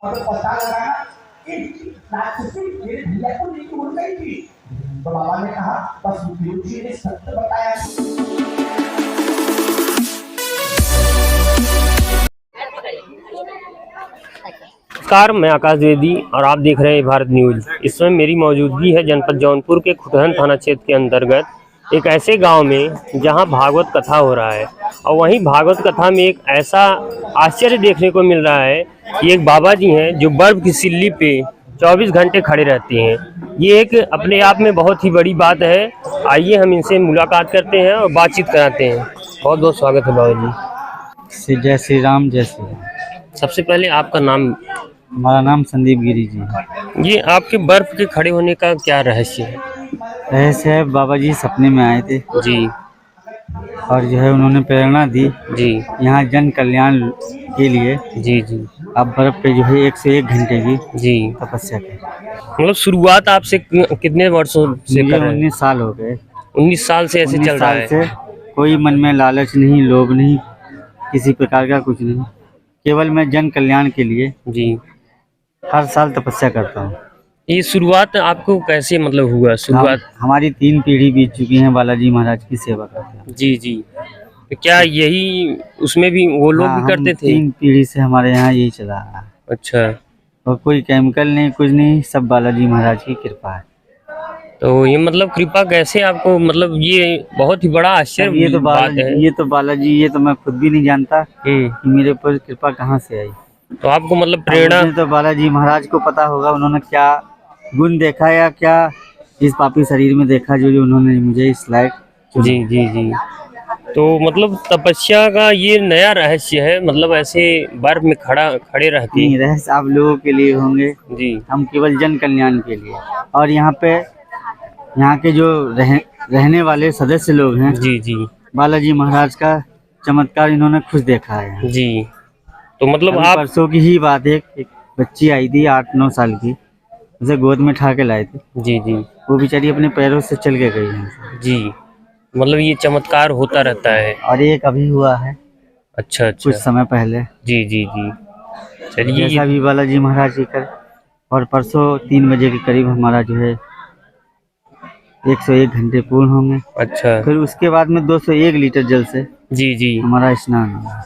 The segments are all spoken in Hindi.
और तो पता लगा कि राक्षसी मेरे भैया को लेकर उड़ गई थी। तो बाबा ने कहा बस गुरु जी ने सत्य बताया। नमस्कार, मैं आकाश द्विवेदी और आप देख रहे हैं भारत न्यूज। इस समय मेरी मौजूदगी है जनपद जौनपुर के खुटहन थाना क्षेत्र के अंतर्गत एक ऐसे गांव में जहां भागवत कथा हो रहा है। और वहीं भागवत कथा में एक ऐसा आश्चर्य देखने को मिल रहा है कि एक बाबा जी हैं जो बर्फ की सिल्ली पे 24 घंटे खड़े रहते हैं। ये एक अपने आप में बहुत ही बड़ी बात है। आइए हम इनसे मुलाकात करते हैं और बातचीत कराते हैं। बहुत बहुत स्वागत है बाबा जी। जय श्री राम, जय श्री राम। सबसे पहले आपका नाम? हमारा नाम संदीप गिरी जी है। ये आपके बर्फ के खड़े होने का क्या रहस्य है? रहस्य है, बाबा जी सपने में आए थे जी और जो है उन्होंने प्रेरणा दी जी यहाँ जन कल्याण के लिए जी जी आप बर्फ पे जो है 101 घंटे की जी। तपस्या करें। मतलब शुरुआत आपसे कितने वर्षों से मुझे कर रहे हैं? 19 साल हो गए। 19 साल से ऐसे 19 चल रहा साल है? से कोई मन में लालच नहीं, लोभ नहीं, किसी प्रकार का कुछ नहीं। केवल मैं जन कल्याण के लिए जी। हर साल तपस्या करता हूँ। ये शुरुआत आपको कैसे मतलब हुआ शुरुआत? हमारी 3 पीढ़ी बीत चुकी है, बालाजी महाराज की सेवा करते हैं। जी जी। तो क्या यही उसमें भी वो लोग हाँ, भी करते थे? 3 पीढ़ी से हमारे यहाँ यही चला आ रहा है अच्छा। और कोई केमिकल नहीं, कुछ नहीं, सब बालाजी महाराज की कृपा है। तो ये मतलब कृपा कैसे आपको, मतलब ये बहुत ही बड़ा आश्चर्य ये तो बात है। ये तो बालाजी, ये तो मैं खुद भी नहीं जानता कि मेरे ऊपर कृपा कहाँ से आई। तो आपको मतलब प्रेरणा? तो बालाजी महाराज को पता होगा, उन्होंने क्या गुण देखा या क्या इस पापी शरीर में देखा जो उन्होंने मुझे इस लायक चुना। जी जी जी। तो मतलब तपस्या का ये नया रहस्य है, मतलब ऐसे बर्फ में खड़े रहते नहीं, रहस्य आप लोगों के लिए होंगे जी। हम केवल जन कल्याण के लिए। और यहाँ पे यहाँ के जो रहने वाले सदस्य लोग हैं, जी जी बालाजी महाराज का चमत्कार इन्होंने खुद देखा है जी। तो मतलब अभी आप? परसों की ही बात है, एक बच्ची आई थी 8-9 साल की, उसे गोद में उठा के लाए थे। जी जी वो बेचारी अपने पैरों से चल के गई है। जी। मतलब ये चमत्कार होता रहता है? और एक अभी हुआ है अच्छा अच्छा। कुछ समय पहले। जी जी जी। चलिए जैसा भी बालाजी महाराज जी कर। और परसों 3 बजे के करीब हमारा जो है 101 घंटे पूर्ण होंगे। अच्छा। फिर उसके बाद में 201 लीटर जल से जी जी। हमारा स्नान होगा।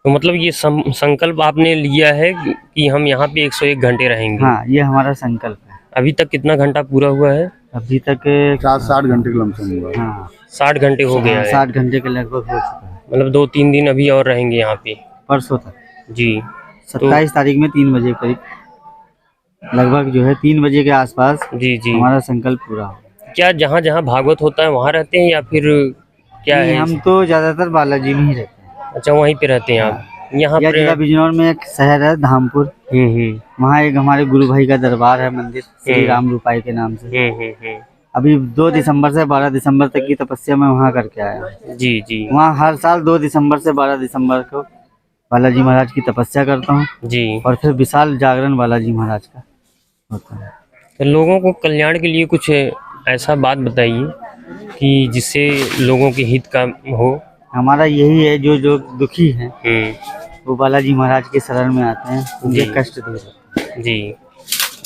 तो मतलब ये संकल्प आपने लिया है कि हम यहाँ पे 101 घंटे रहेंगे? हाँ, ये हमारा संकल्प है। अभी तक कितना घंटा पूरा हुआ है? अभी तक 60 घंटे का लमसम हुआ। हाँ, 60 घंटे हो गया है? 60 घंटे के लगभग हो चुका है। मतलब 2-3 दिन अभी और रहेंगे यहाँ पे? परसों तक जी। 27 तारीख में 3 बजे करीब, लगभग जो है 3 बजे के आसपास जी जी। हमारा संकल्प पूरा हो। क्या जहाँ जहाँ भागवत होता है वहाँ रहते हैं या फिर क्या है? हम तो ज्यादातर बालाजी में ही रहते हैं। अच्छा, वहीं पे रहते हैं आप? यहाँ या जिला बिजनौर में एक शहर है धामपुर, वहाँ एक हमारे गुरु भाई का दरबार है, मंदिर श्री राम रूपाई के नाम से। अभी 2 दिसंबर से 12 दिसंबर तक की तपस्या मैं वहाँ करके आया। जी जी। वहाँ हर साल 2 दिसंबर से 12 दिसंबर को बालाजी महाराज की तपस्या करता हूँ जी। और फिर विशाल जागरण बालाजी महाराज का होता है। तो लोगों को कल्याण के लिए कुछ ऐसा बात बताइए कि जिससे लोगों के हित का हो। हमारा यही है, जो दुखी हैं वो बालाजी महाराज के शरण में आते हैं, उनके कष्ट दूर होते हैं। जी।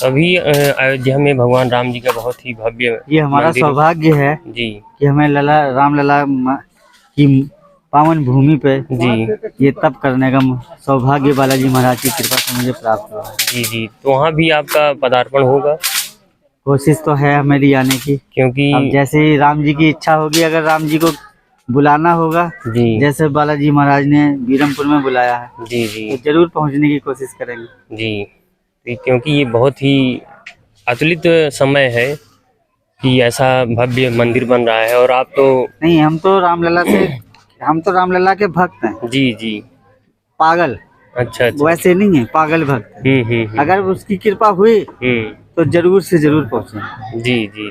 अभी अयोध्या में भगवान राम जी का बहुत ही भव्य ये हमारा सौभाग्य है जी कि हमें राम लला की पावन भूमि पे जी ये तप करने का सौभाग्य बालाजी महाराज की कृपा से मुझे प्राप्त हुआ। जी जी। तो वहाँ भी आपका पदार्पण होगा? कोशिश तो है मेरी आने की, क्योंकि अब जैसे ही राम जी की इच्छा होगी, अगर राम जी को बुलाना होगा जी, जैसे बालाजी महाराज ने बीरमपुर में बुलाया है, जी जी तो जरूर पहुंचने की कोशिश करेंगे जी। क्योंकि ये बहुत ही अतुलित समय है कि ऐसा भव्य मंदिर बन रहा है। और आप तो नहीं, हम तो रामलला के भक्त हैं। जी जी। पागल अच्छा अच्छा। वैसे नहीं है, पागल भक्त हैं। अगर उसकी कृपा हुई तो जरूर से जरूर पहुंचे। जी जी।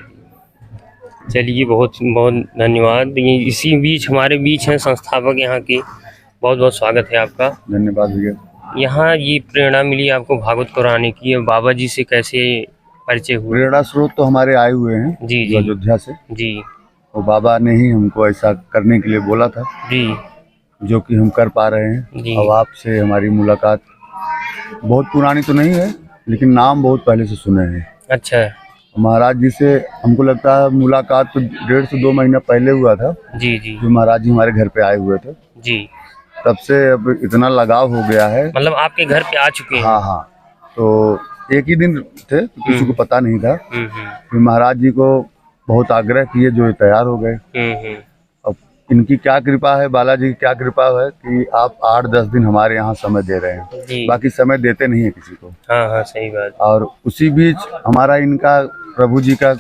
चलिए, बहुत बहुत धन्यवाद। ये इसी बीच हमारे बीच हैं संस्थापक यहाँ के। बहुत बहुत स्वागत है आपका। धन्यवाद भैया। यहाँ ये प्रेरणा मिली आपको भागवत कराने की, बाबा जी से कैसे परिचय हुआ? प्रेरणा स्रोत तो हमारे आए हुए हैं जी जी अयोध्या से। जी। और बाबा ने ही हमको ऐसा करने के लिए बोला था जी। जो कि हम कर पा रहे हैं। जी। अब आपसे हमारी मुलाकात बहुत पुरानी तो नहीं है, लेकिन नाम बहुत पहले से सुने हैं। अच्छा। महाराज जी से हमको लगता है मुलाकात तो 1.5 से 2 महीना पहले हुआ था। जी जी जो महाराज जी हमारे घर पे आए हुए थे, जी। तब से अब इतना लगाव हो गया है। मतलब आपके घर पे आ चुके हैं? हाँ हाँ, तो एक ही दिन थे तो किसी को पता नहीं था। हम्म। फिर महाराज जी को बहुत आग्रह किए, जो ये तैयार हो गए। अब इनकी क्या कृपा है, बालाजी की क्या कृपा है कि आप 8-10 दिन हमारे यहाँ समय दे रहे हैं। जी। बाकी समय देते नहीं है किसी को। हाँ हाँ, सही बात। और उसी बीच हमारा इनका प्रभु जी का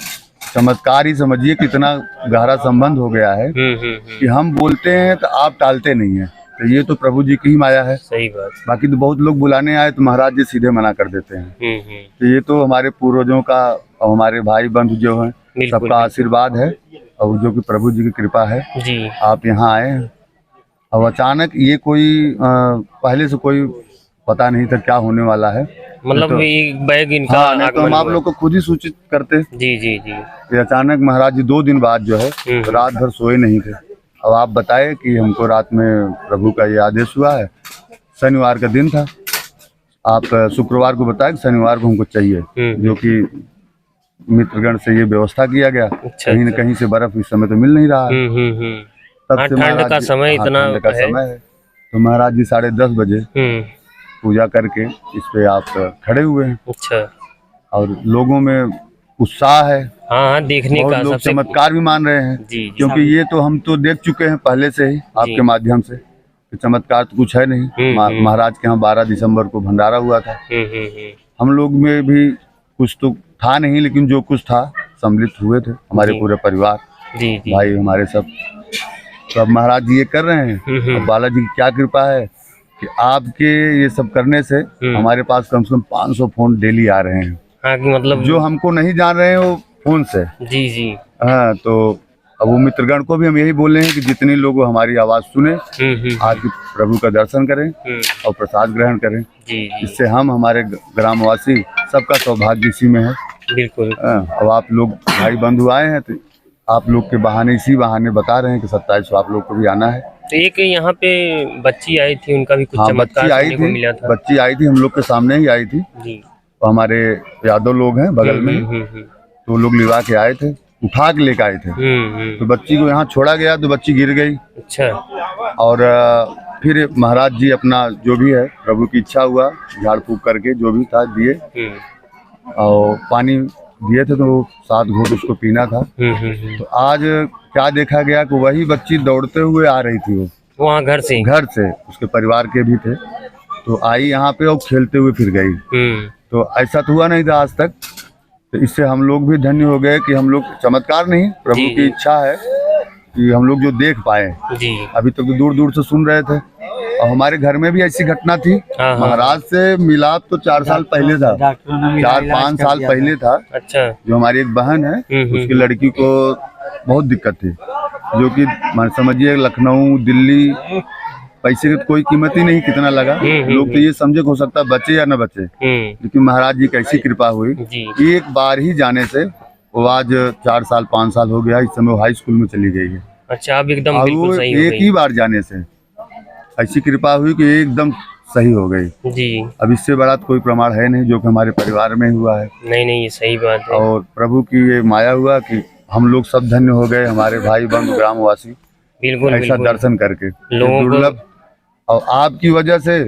चमत्कार ही समझिए कितना गहरा संबंध हो गया है कि हम बोलते हैं तो आप टालते नहीं हैं। तो ये तो प्रभु जी की ही माया है। सही बात। बाकी तो बहुत लोग बुलाने आए तो महाराज जी सीधे मना कर देते हैं। तो ये तो हमारे पूर्वजों का और हमारे भाई बंधु जो हैं सबका आशीर्वाद है, और जो कि प्रभु जी की कृपा है जी। आप यहाँ आए हैं। और अचानक ये कोई पहले से कोई पता नहीं था क्या होने वाला है। मतलब तो, एक बैग इनका हाँ, नहीं तो हम आप लोग को खुद ही सूचित करते। जी जी जी। कि अचानक महाराज जी 2 दिन बाद जो है रात भर सोए नहीं थे। अब आप बताए कि हमको रात में प्रभु का ये आदेश हुआ है। शनिवार का दिन था, आप शुक्रवार को बताया कि शनिवार को हमको चाहिए, जो कि मित्रगण से ये व्यवस्था किया गया। कहीं न कहीं से बर्फ इस समय तो मिल नहीं रहा है। तब से ठंड का समय इतना का समय है। तो महाराज जी 10:30 बजे पूजा करके इस पे आप खड़े हुए हैं। अच्छा। और लोगों में उत्साह है। हाँ, देखने का लोग चमत्कार भी मान रहे हैं। जी, क्योंकि ये तो हम तो देख चुके हैं पहले से ही आपके माध्यम से। चमत्कार तो कुछ है नहीं। महाराज के यहाँ 12 दिसंबर को भंडारा हुआ था। हम लोग में भी कुछ तो था नहीं, लेकिन जो कुछ था सम्मिलित हुए थे हमारे पूरे परिवार। जी, भाई हमारे सब। तो अब महाराज जी ये कर रहे हैं। अब बालाजी की क्या कृपा है कि आपके ये सब करने से हमारे पास कम से कम 500 फोन डेली आ रहे हैं। हाँ, मतलब जो हमको नहीं जान रहे हैं वो फोन से। जी जी। हाँ, तो अब वो मित्रगण को भी हम यही बोल रहे हैं कि जितने लोग हमारी आवाज सुने, आके प्रभु का दर्शन करें और प्रसाद ग्रहण करें। जी। इससे हम हमारे ग्रामवासी सबका सौभाग्य इसी में है। बिल्कुल। अब आप लोग भाई बंधु आए हैं तो आप लोग के बहाने, इसी बहाने बता रहे हैं कि 27 को आप लोग को भी आना है। तो एक यहाँ पे बच्ची आई थी, उनका भी कुछ चमत्कार सुनने को मिला था। बच्ची आई थी, हम लोग के सामने ही आई थी। जी। तो हमारे यादव लोग हैं बगल में, तो लोग लिवा के आए थे, उठा के लेके आए थे। तो बच्ची को यहाँ छोड़ा गया तो बच्ची गिर गई। अच्छा। और फिर महाराज जी अपना जो भी है प्रभु की इच्छा हुआ, झाड़ फूक करके जो भी था दिए, और पानी दिए थे तो 7 घूंट उसको पीना था। तो आज क्या देखा गया कि वही बच्ची दौड़ते हुए आ रही थी। वो वहाँ घर से उसके परिवार के भी थे, तो आई यहाँ पे और खेलते हुए फिर गई। तो ऐसा तो हुआ नहीं था आज तक। तो इससे हम लोग भी धन्य हो गए कि हम लोग, चमत्कार नहीं, प्रभु की इच्छा है कि हम लोग जो देख पाए। अभी तक तो दूर दूर से सुन रहे थे। और हमारे घर में भी ऐसी घटना थी। महाराज से मिलाप तो 4 साल पहले था, 4-5 साल पहले था। अच्छा। जो हमारी एक बहन है, उसकी लड़की को बहुत दिक्कत थी, जो कि समझिए लखनऊ, दिल्ली, पैसे की कोई कीमत ही नहीं, कितना लगा। लोग तो ये समझे हो सकता है बचे या न बचे, लेकिन महाराज जी की ऐसी कृपा हुई कि एक बार ही जाने से वो आज 4 साल 5 साल हो गया। इस समय वो हाई स्कूल में चली गई है। अच्छा, अब एकदम बिल्कुल सही हो गई। एक ही बार जाने से ऐसी कृपा हुई कि एकदम सही हो गई जी। अब इससे बड़ा तो कोई प्रमाण है नहीं, जो कि हमारे परिवार में हुआ है। नहीं, ये सही बात है। और प्रभु की ये माया हुआ कि हम लोग सब धन्य हो गए, हमारे भाई बंधु ग्रामवासी। बिल्कुल ऐसा दर्शन करके दुर्लभ। और आपकी वजह से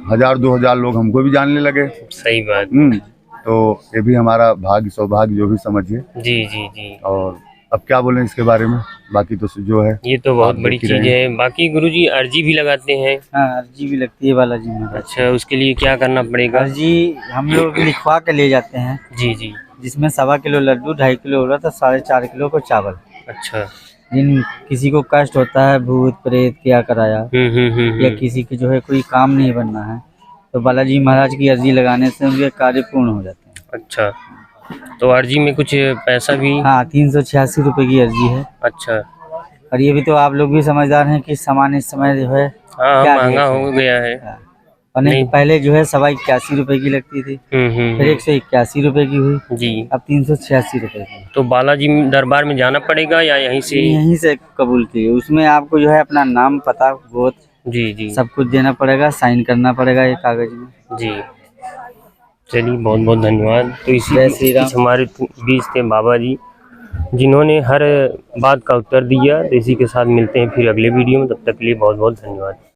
1000-2000 लोग हमको भी जानने लगे। सही बात। तो ये भी हमारा भाग्य, सौभाग्य, जो भी समझिए। जी जी जी। और अब क्या बोलें इसके बारे में, बाकी तो जो है ये तो बहुत बड़ी चीज है। बाकी गुरुजी अर्जी भी लगाते हैं? हाँ, अर्जी भी लगती है बालाजी में। अच्छा, उसके लिए क्या करना पड़ेगा? अर्जी हम लोग लिखवा के ले जाते हैं। जी जी। जिसमें 1.25 किलो लड्डू, 2.5 किलो उड़द, 4.5 किलो को चावल। अच्छा। जिन किसी को कष्ट होता है, भूत प्रेत क्या कराया, या किसी की जो है कोई काम नहीं बनना है, तो बालाजी महाराज की अर्जी लगाने से उनके कार्य पूर्ण हो जाते हैं। अच्छा, तो अर्जी में कुछ पैसा भी? हाँ, 386 रुपए की अर्जी है। अच्छा। और ये भी तो आप लोग भी समझदार हैं कि सामान इस समय जो है क्या महंगा हो गया है। और नहीं, पहले जो है 81 रुपए की लगती थी, फिर 181 रुपए की हुई जी, अब 386 रुपए की। तो बालाजी दरबार में जाना पड़ेगा या यहीं से? यहीं से कबूल किए। उसमें आपको जो है अपना नाम, पता, गोत्र, जी जी सब कुछ देना पड़ेगा, साइन करना पड़ेगा ये कागज में। जी। चलिए बहुत बहुत धन्यवाद। तो जय श्री राम। इसी हमारे बीच थे बाबा जी, जिन्होंने हर बात का उत्तर दिया। तो इसी के साथ मिलते हैं फिर अगले वीडियो में, तब तक के लिए बहुत बहुत धन्यवाद।